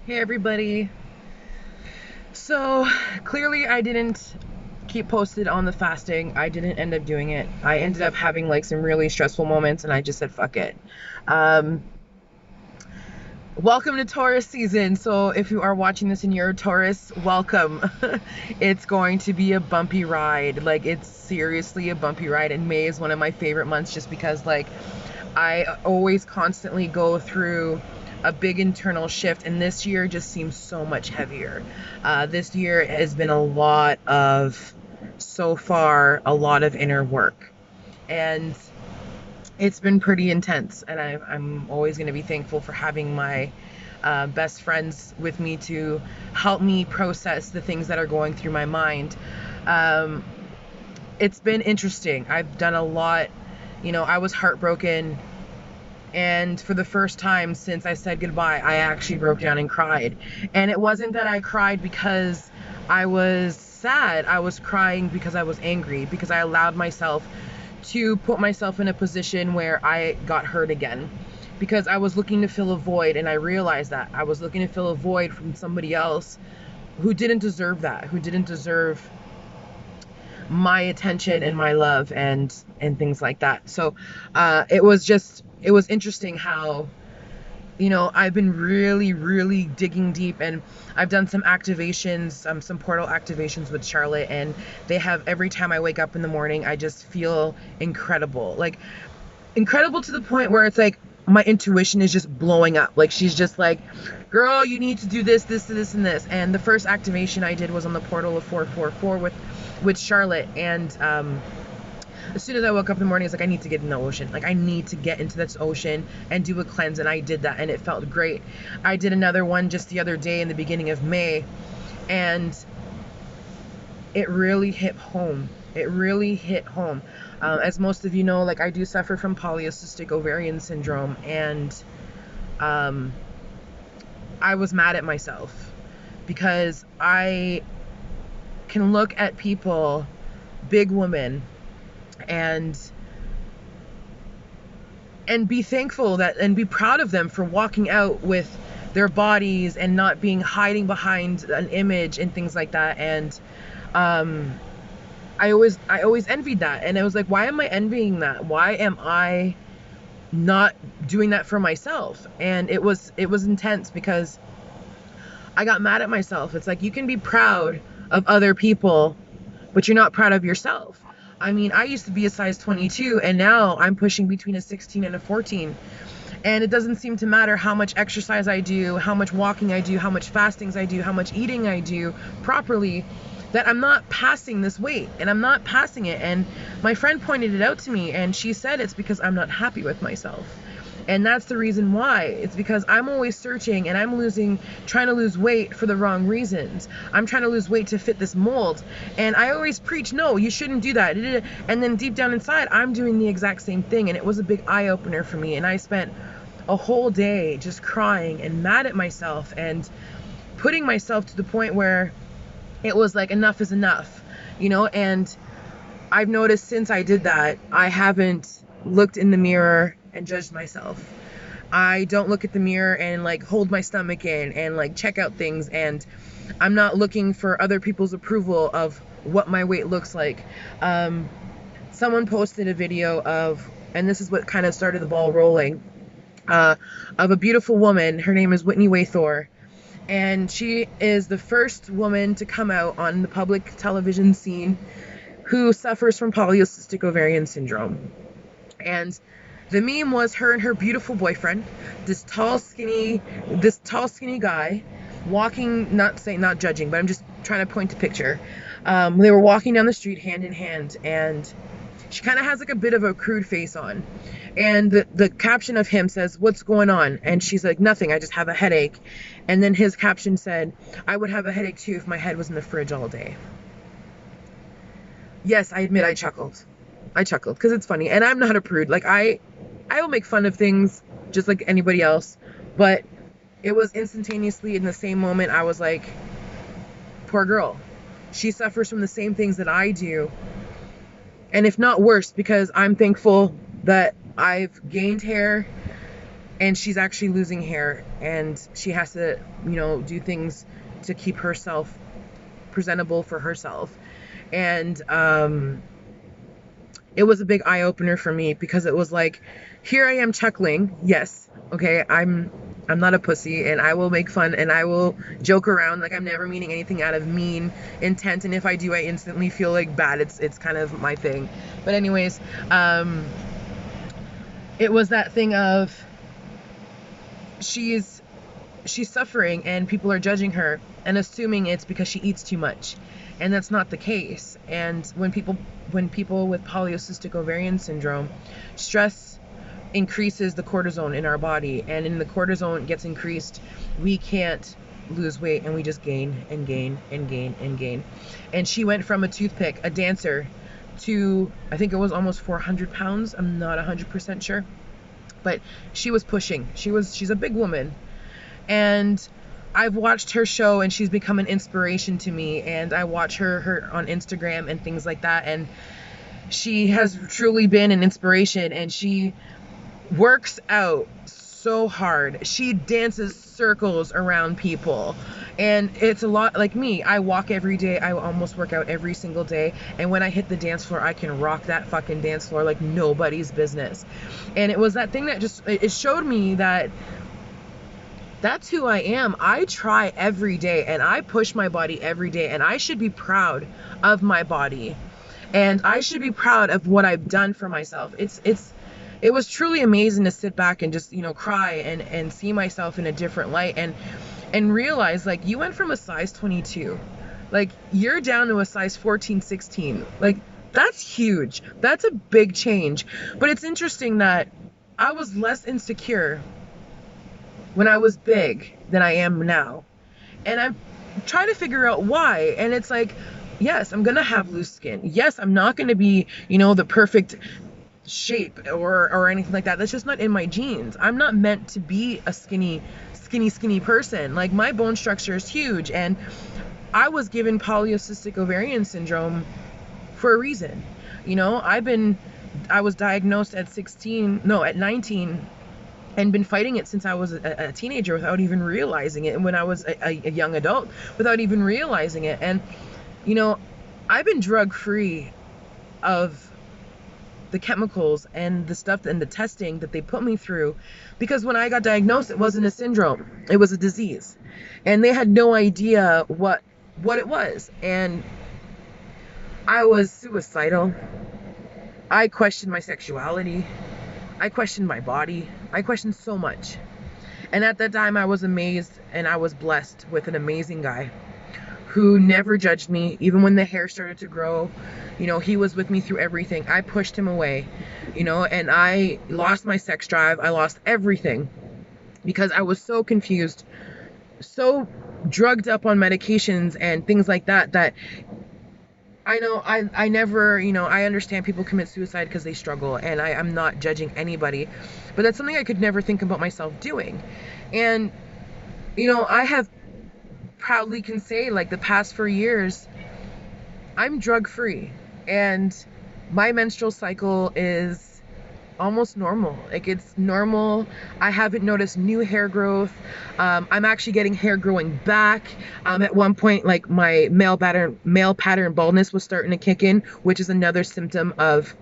Hey everybody. So clearly I didn't keep posted on the fasting. I didn't end up doing it. I ended up having like some really stressful moments and I just said fuck it. Um, Welcome to Taurus season. So if you are watching this and you're a Taurus, welcome. It's going to be a bumpy ride. Like it's seriously a bumpy ride, and May is one of my favorite months just because like I always constantly go through a big internal shift, and this year just seems so much heavier. This year has been so far, a lot of inner work, and it's been pretty intense. And I'm always going to be thankful for having my best friends with me to help me process the things that are going through my mind. Um, it's been interesting. I've done a lot. I was heartbroken, and for the first time since I said goodbye, I actually broke down and cried. And it wasn't that I cried because I was sad. I was crying because I was angry, because I allowed myself to put myself in a position where I got hurt again. Because I was looking to fill a void, and I realized that I was looking to fill a void from somebody else who didn't deserve that, who didn't deserve my attention and my love and things like that. So it was interesting how I've been really digging deep, and I've done some activations, some portal activations with Charlotte, and they have, every time I wake up in the morning, I just feel incredible. Like incredible to the point where it's like my intuition is just blowing up. Like she's just like, girl, you need to do this and this. And the first activation I did was on the portal of 444 with Charlotte, and as soon as I woke up in the morning, I was like, I need to get in the ocean. Like, I need to get into this ocean and do a cleanse. And I did that, and it felt great. I did another one just the other day in the beginning of May, and it really hit home. It really hit home. As most of you know, like, I do suffer from polycystic ovarian syndrome, and I was mad at myself because I can look at people, big women, and be thankful that, and be proud of them for walking out with their bodies and not being hiding behind an image and things like that. And I always envied that, and I was like, why am I envying that? Why am I not doing that for myself? And it was intense because I got mad at myself. It's like, you can be proud of other people, but you're not proud of yourself. I mean, I used to be a size 22, and now I'm pushing between a 16 and a 14. And it doesn't seem to matter how much exercise I do, how much walking I do, how much fastings I do, how much eating I do properly, that I'm not passing this weight, and I'm not passing it. And my friend pointed it out to me, and she said it's because I'm not happy with myself. And that's the reason why. It's because I'm always searching, and I'm trying to lose weight for the wrong reasons. I'm trying to lose weight to fit this mold. And I always preach, no, you shouldn't do that. And then deep down inside, I'm doing the exact same thing. And it was a big eye opener for me. And I spent a whole day just crying and mad at myself, and putting myself to the point where it was like, enough is enough, and I've noticed since I did that, I haven't looked in the mirror and judged myself. I don't look at the mirror and like hold my stomach in and like check out things, and I'm not looking for other people's approval of what my weight looks like. Someone posted a video of, and this is what kind of started the ball rolling, of a beautiful woman. Her name is Whitney Waythor, and she is the first woman to come out on the public television scene who suffers from polycystic ovarian syndrome. And the meme was her and her beautiful boyfriend, this tall skinny guy, walking, not judging, but I'm just trying to point a picture. They were walking down the street hand in hand, and she kind of has like a bit of a crude face on. And the caption of him says, "What's going on?" And she's like, "Nothing, I just have a headache." And then his caption said, "I would have a headache too if my head was in the fridge all day." Yes, I admit I chuckled. Because it's funny, and I'm not a prude. Like, I will make fun of things just like anybody else, but it was instantaneously in the same moment I was like, poor girl. She suffers from the same things that I do, and if not worse, because I'm thankful that I've gained hair and she's actually losing hair, and she has to, do things to keep herself presentable for herself. And it was a big eye opener for me, because it was like, here I am chuckling. Yes, okay, I'm not a pussy, and I will make fun and I will joke around, like I'm never meaning anything out of mean intent, and if I do, I instantly feel like bad. It's kind of my thing. But anyways, it was that thing of she's suffering and people are judging her and assuming it's because she eats too much, and that's not the case. And when people with polycystic ovarian syndrome, stress increases the cortisone in our body, and in the cortisone gets increased, we can't lose weight, and we just gain and gain and gain and gain. And she went from a toothpick, a dancer, to, I think it was almost 400 pounds. I'm not 100% sure, but she was pushing. She's a big woman, and I've watched her show, and she's become an inspiration to me, and I watch her on Instagram and things like that, and she has truly been an inspiration. And she works out so hard. She dances circles around people, and it's a lot like me. I walk every day. I almost work out every single day, and when I hit the dance floor, I can rock that fucking dance floor like nobody's business. And it was that thing that just, it showed me that that's who I am. I try every day, and I push my body every day, and I should be proud of my body, and I should be proud of what I've done for myself. It was truly amazing to sit back and just, cry and see myself in a different light, and realize, like, you went from a size 22, like, you're down to a size 14, 16. Like, that's huge. That's a big change. But it's interesting that I was less insecure when I was big than I am now. And I'm trying to figure out why. And it's like, yes, I'm going to have loose skin. Yes, I'm not going to be, the perfect shape or anything like that. That's just not in my genes. I'm not meant to be a skinny person. Like, my bone structure is huge, and I was given polycystic ovarian syndrome for a reason. I was diagnosed at 19, and been fighting it since I was a teenager without even realizing it, and when I was a young adult without even realizing it. And I've been drug free of the chemicals and the stuff and the testing that they put me through, because when I got diagnosed, it wasn't a syndrome, it was a disease, and they had no idea what it was. And I was suicidal. I questioned my sexuality. I questioned my body. I questioned so much. And at that time, I was amazed, and I was blessed with an amazing guy who never judged me, even when the hair started to grow. He was with me through everything. I pushed him away, and I lost my sex drive. I lost everything because I was so confused, so drugged up on medications and things like that, that I know I never, I understand people commit suicide because they struggle, and I'm not judging anybody, but that's something I could never think about myself doing. And, I have proudly can say, like, the past 4 years, I'm drug free, and my menstrual cycle is almost normal. Like, it's normal. I haven't noticed new hair growth. I'm actually getting hair growing back. At one point, like, my male pattern baldness was starting to kick in, which is another symptom of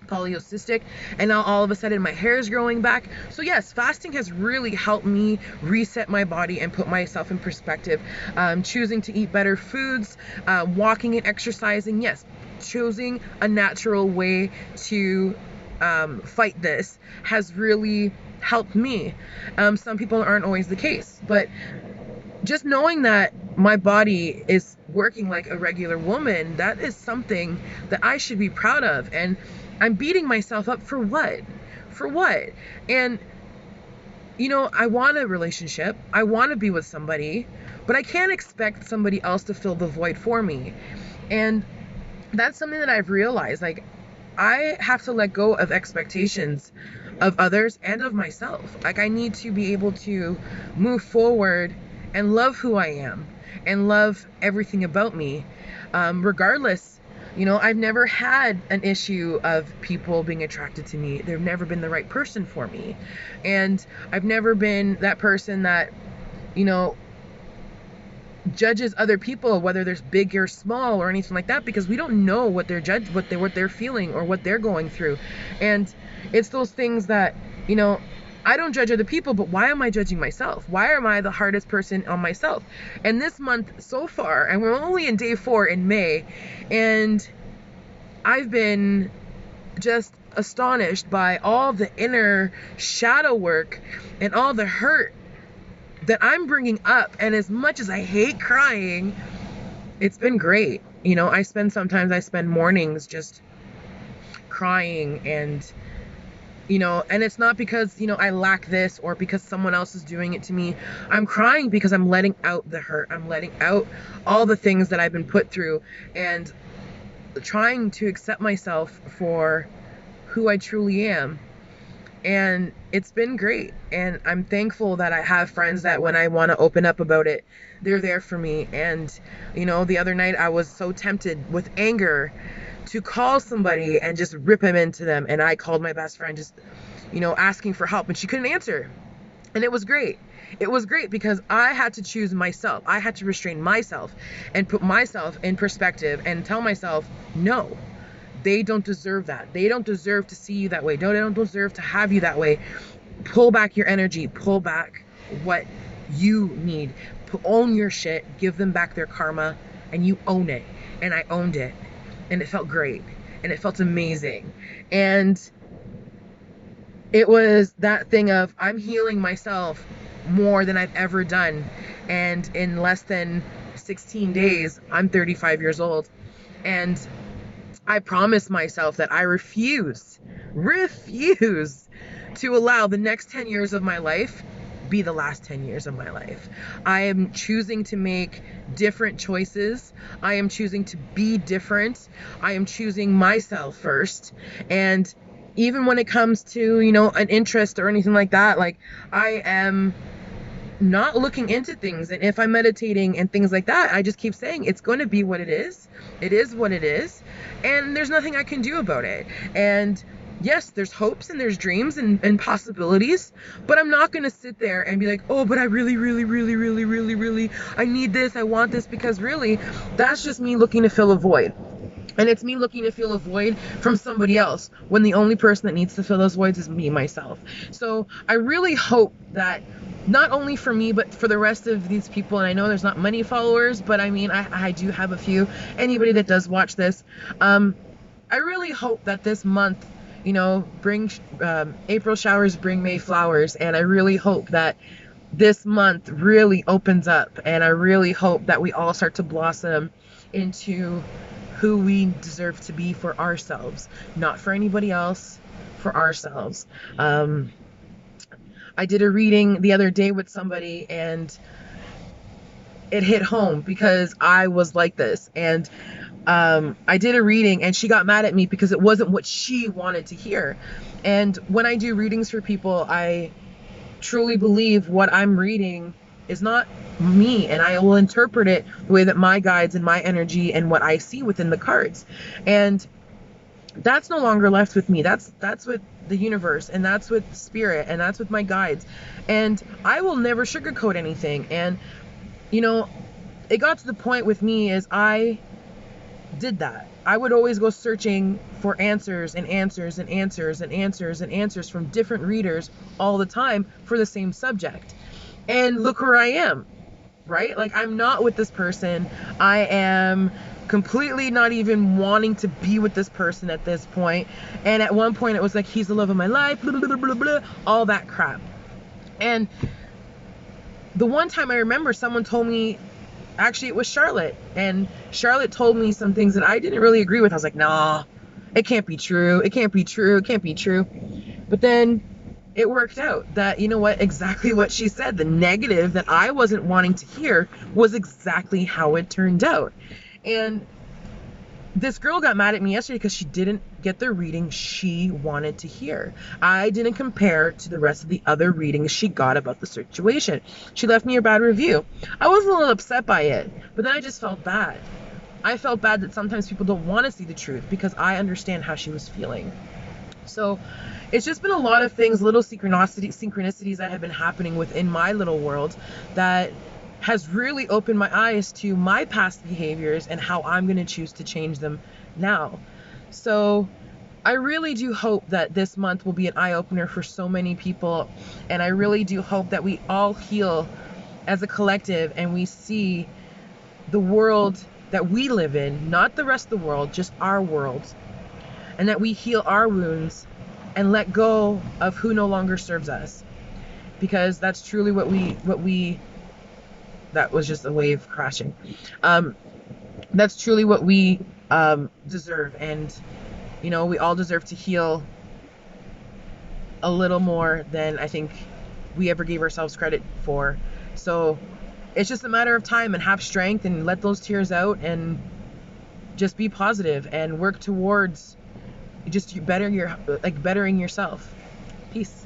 polycystic, and now all of a sudden my hair is growing back. So yes, fasting has really helped me reset my body and put myself in perspective. Choosing to eat better foods, walking and exercising, yes, choosing a natural way to fight this has really helped me. Some people aren't always the case, but just knowing that my body is working like a regular woman, that is something that I should be proud of. And I'm beating myself up for what? For what? And, I want a relationship. I want to be with somebody, but I can't expect somebody else to fill the void for me. And that's something that I've realized. Like, I have to let go of expectations of others and of myself. Like, I need to be able to move forward and love who I am and love everything about me, regardless You know, I've never had an issue of people being attracted to me. They've never been the right person for me. And I've never been that person that, you know, judges other people, whether they're big or small or anything like that, because we don't know what they're feeling or what they're going through. And it's those things that, you know, I don't judge other people, but why am I judging myself? Why am I the hardest person on myself? And this month so far, and we're only in day 4 in May, and I've been just astonished by all the inner shadow work and all the hurt that I'm bringing up. And as much as I hate crying, it's been great. You know, sometimes I spend mornings just crying, and you know, and it's not because, you know, I lack this or because someone else is doing it to me. I'm crying because I'm letting out the hurt. I'm letting out all the things that I've been put through, and trying to accept myself for who I truly am. And it's been great. And I'm thankful that I have friends that when I want to open up about it, they're there for me. And, you know, the other night I was so tempted with anger to call somebody and just rip him into them. And I called my best friend, just, you know, asking for help, and she couldn't answer. And it was great. It was great because I had to choose myself. I had to restrain myself and put myself in perspective and tell myself, no, they don't deserve that. They don't deserve to see you that way. They don't deserve to have you that way. Pull back your energy. Pull back what you need. Own your shit. Give them back their karma, and you own it. And I owned it. And it felt great. And it felt amazing. And it was that thing of, I'm healing myself more than I've ever done. And in less than 16 days, I'm 35 years old. And I promised myself that I refuse to allow the next 10 years of my life be the last 10 years of my life. I am choosing to make different choices. I am choosing to be different. I am choosing myself first. And even when it comes to, you know, an interest or anything like that, like, I am not looking into things. And if I'm meditating and things like that, I just keep saying it's going to be what it is. It is what it is. And there's nothing I can do about it. And yes, there's hopes and there's dreams and possibilities, but I'm not going to sit there and be like, oh, but I really, I need this, I want this, because really, that's just me looking to fill a void. And it's me looking to fill a void from somebody else, when the only person that needs to fill those voids is me, myself. So I really hope that not only for me, but for the rest of these people, and I know there's not many followers, but I mean, I do have a few, anybody that does watch this, I really hope that this month, you know, April showers bring May flowers. And I really hope that this month really opens up, and I really hope that we all start to blossom into who we deserve to be for ourselves, not for anybody else, for ourselves. I did a reading the other day with somebody, and it hit home because I was like this. And I did a reading, and she got mad at me because it wasn't what she wanted to hear. And when I do readings for people, I truly believe what I'm reading is not me, and I will interpret it the way that my guides and my energy and what I see within the cards. And that's no longer left with me. That's with the universe, and that's with spirit, and that's with my guides. And I will never sugarcoat anything. And you know, it got to the point with me is I did that. I would always go searching for answers and answers and answers and answers and answers from different readers all the time for the same subject. And look where I am, right? Like, I'm not with this person. I am completely not even wanting to be with this person at this point. And at one point it was like, he's the love of my life, blah, blah, blah, blah, blah, all that crap. And the one time I remember someone told me, actually it was Charlotte, and Charlotte told me some things that I didn't really agree with. I was like, nah, it can't be true. It can't be true. It can't be true. But then it worked out that, you know what, exactly what she said, the negative that I wasn't wanting to hear was exactly how it turned out. And this girl got mad at me yesterday because she didn't get the reading she wanted to hear. I didn't compare to the rest of the other readings she got about the situation. She left me a bad review. I was a little upset by it, but then I just felt bad. I felt bad that sometimes people don't want to see the truth because I understand how she was feeling. So it's just been a lot of things, little synchronicities that have been happening within my little world that has really opened my eyes to my past behaviors and how I'm going to choose to change them now. So I really do hope that this month will be an eye-opener for so many people, and I really do hope that we all heal as a collective and we see the world that we live in, not the rest of the world, just our world, and that we heal our wounds and let go of who no longer serves us, because that's truly what we that was just a wave crashing. That's truly what we deserve, and we all deserve to heal a little more than I think we ever gave ourselves credit for. So it's just a matter of time, and have strength and let those tears out and just be positive and work towards just bettering yourself. Peace.